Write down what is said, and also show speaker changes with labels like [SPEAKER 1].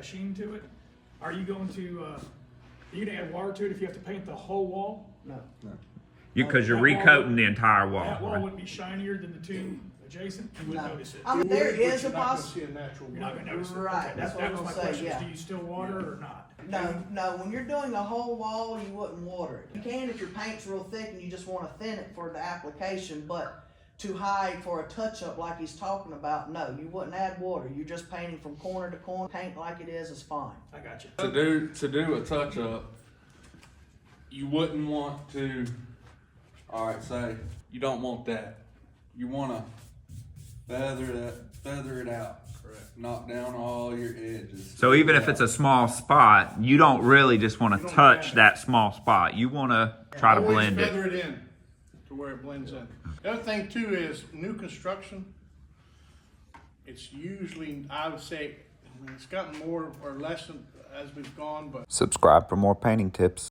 [SPEAKER 1] sheen to it. Are you going to, you gonna add water to it if you have to paint the whole wall?
[SPEAKER 2] No.
[SPEAKER 3] Because you're
[SPEAKER 1] That wall
[SPEAKER 3] recoating the entire wall.
[SPEAKER 1] That wall
[SPEAKER 3] right?
[SPEAKER 1] wouldn't be shinier than the two adjacent? You wouldn't
[SPEAKER 2] No.
[SPEAKER 1] notice it?
[SPEAKER 2] I mean, there
[SPEAKER 4] But
[SPEAKER 2] is a
[SPEAKER 4] you're not gonna
[SPEAKER 2] poss.
[SPEAKER 4] see a natural
[SPEAKER 1] You're not gonna notice it?
[SPEAKER 2] Right,
[SPEAKER 1] Okay,
[SPEAKER 2] that's what
[SPEAKER 1] that
[SPEAKER 2] I'm
[SPEAKER 1] was my
[SPEAKER 2] gonna say,
[SPEAKER 1] question, is
[SPEAKER 2] yeah.
[SPEAKER 1] do you still water or not?
[SPEAKER 2] No, when you're doing the whole wall, you wouldn't water it. You can if your paint's real thick and you just wanna thin it for the application, but to hide for a touch-up like he's talking about, no, you wouldn't add water. You're just painting from corner to corner. Paint like it is fine.
[SPEAKER 1] I got you.
[SPEAKER 5] To do a touch up, you wouldn't want to. All right, say you don't want that. You want to feather it out. Correct. Knock down all your edges.
[SPEAKER 3] So even if it's a small spot, you don't really just want to touch that small spot. You want to try to
[SPEAKER 4] Always
[SPEAKER 3] blend it.
[SPEAKER 4] feather it in to where it blends in. The other thing too is new construction. It's usually, I would say, it's gotten more or less as we've gone, but
[SPEAKER 3] Subscribe for more painting tips.